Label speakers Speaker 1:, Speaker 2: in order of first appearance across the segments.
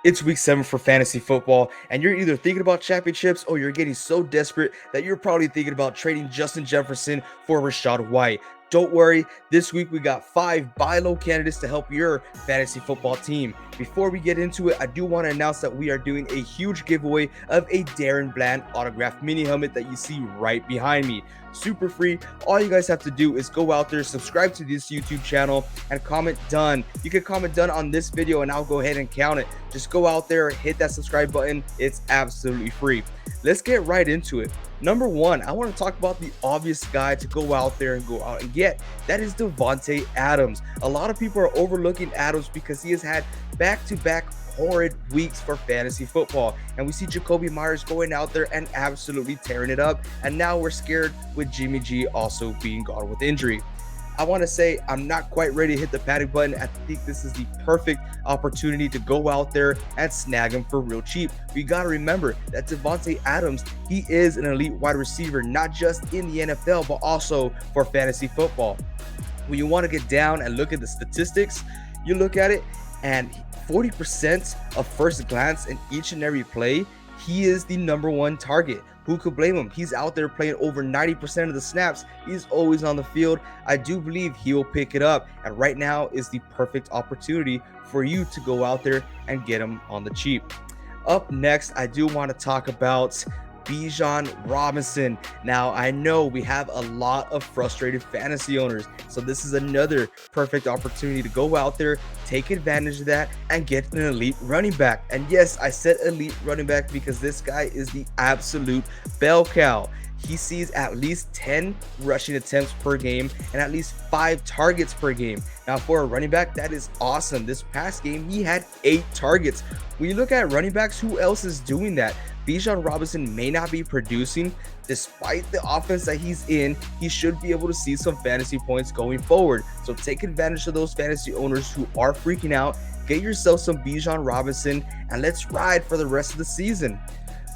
Speaker 1: It's week 7 for fantasy football, and you're either thinking about championships or you're getting so desperate that you're probably thinking about trading Justin Jefferson for Rashad White. Don't worry, this week we got 5 buy low candidates to help your fantasy football team. Before we get into it, I do want to announce that we are doing a huge giveaway of a Darren Bland autographed mini helmet that you see right behind me. Super free. All you guys have to do is go out there, subscribe to this YouTube channel, and comment done. You can comment done on this video and I'll go ahead and count it. Just go out there, hit that subscribe button. It's absolutely free. Let's get right into it. Number one, I want to talk about the obvious guy to go out there and go out and get. That is Davante Adams. A lot of people are overlooking Adams because he has had back-to-back horrid weeks for fantasy football, and we see Jacoby Myers going out there and absolutely tearing it up, and now we're scared with Jimmy G also being gone with injury. I want to say I'm not quite ready to hit the panic button. I think this is the perfect opportunity to go out there and snag him for real cheap. We got to remember that Davante Adams, he is an elite wide receiver, not just in the NFL, but also for fantasy football. When you want to get down and look at the statistics, you look at it and 40% of first glance in each and every play, he is the number one target. Who could blame him? He's out there playing over 90% of the snaps. He's always on the field. I do believe he will pick it up. And right now is the perfect opportunity for you to go out there and get him on the cheap. Up next, I do want to talk about Bijan Robinson. Now, I know we have a lot of frustrated fantasy owners, so this is another perfect opportunity to go out there, take advantage of that, and get an elite running back. And yes, I said elite running back because this guy is the absolute bell cow. He sees at least 10 rushing attempts per game and at least 5 targets per game. Now, for a running back, that is awesome. This past game, he had 8 targets. When you look at running backs, who else is doing that? Bijan Robinson may not be producing. Despite the offense that he's in, he should be able to see some fantasy points going forward. So take advantage of those fantasy owners who are freaking out. Get yourself some Bijan Robinson and let's ride for the rest of the season.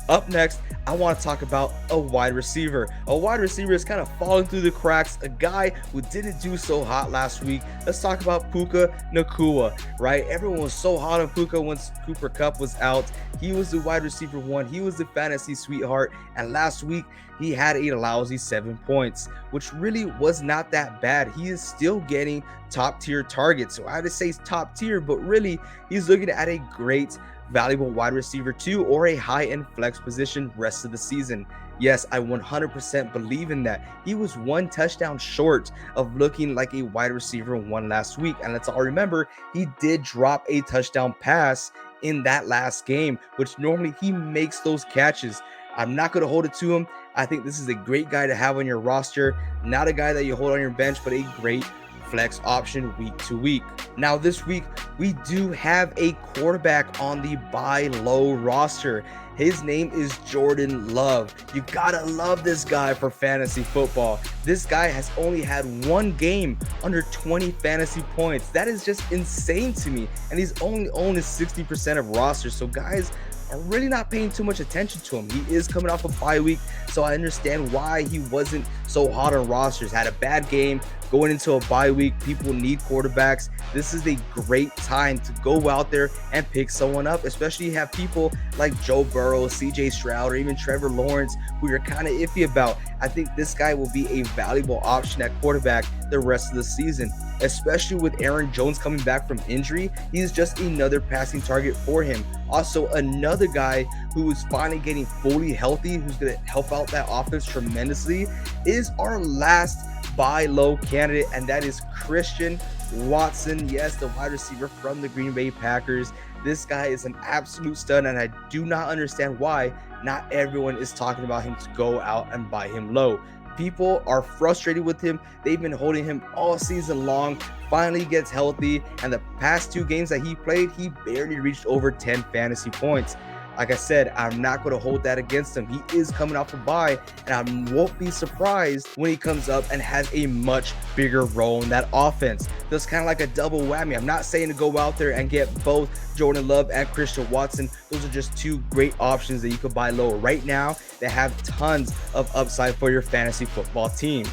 Speaker 1: Up next, I want to talk about a wide receiver. A wide receiver is kind of falling through the cracks, a guy who didn't do so hot last week. Let's talk about Puka Nacua, right? Everyone was so hot on Puka once Cooper Kupp was out. He was the wide receiver one. He was the fantasy sweetheart. And last week, he had a lousy 7 points, which really was not that bad. He is still getting top tier targets. So I had to say top tier, but really, he's looking at a great valuable wide receiver 2 or a high-end flex position rest of the season. Yes, I 100% believe in that. He was 1 touchdown short of looking like a wide receiver 1 last week. And let's all remember, he did drop a touchdown pass in that last game, which normally he makes those catches. I'm not going to hold it to him. I think this is a great guy to have on your roster. Not a guy that you hold on your bench, but a great flex option week to week. Now this week, we do have a quarterback on the buy low roster. His name is Jordan Love. You gotta love this guy for fantasy football. This guy has only had 1 game under 20 fantasy points. That is just insane to me. And he's only owned 60% of rosters. So guys are really not paying too much attention to him. He is coming off a bye week, so I understand why he wasn't so hot on rosters. Had a bad game going into a bye week. People need quarterbacks. This is a great time to go out there and pick someone up, especially you have people like Joe Burrow, CJ Stroud, or even Trevor Lawrence who you're kind of iffy about. I think this guy will be a valuable option at quarterback the rest of the season, especially with Aaron Jones coming back from injury. He's just another passing target for him. Also, another guy who is finally getting fully healthy, who's going to help out that offense tremendously, is our last buy low candidate, and that is Christian Watson. Yes, the wide receiver from the Green Bay Packers. This guy is an absolute stud, and I do not understand why not everyone is talking about him to go out and buy him low. People are frustrated with him. They've been holding him all season long. Finally gets healthy, and the past 2 games that he played, he barely reached over 10 fantasy points. Like I said, I'm not going to hold that against him. He is coming off a bye, and I won't be surprised when he comes up and has a much bigger role in that offense. That's kind of like a double whammy. I'm not saying to go out there and get both Jordan Love and Christian Watson. Those are just 2 great options that you could buy low right now that have tons of upside for your fantasy football team.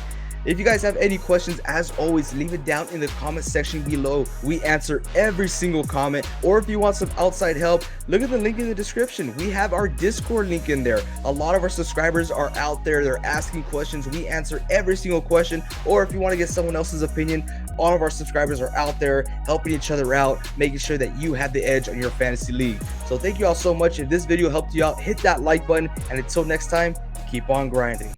Speaker 1: If you guys have any questions, as always, leave it down in the comment section below. We answer every single comment. Or if you want some outside help, look at the link in the description. We have our Discord link in there. A lot of our subscribers are out there. They're asking questions. We answer every single question. Or if you want to get someone else's opinion, all of our subscribers are out there helping each other out, making sure that you have the edge on your fantasy league. So thank you all so much. If this video helped you out, hit that like button. And until next time, keep on grinding.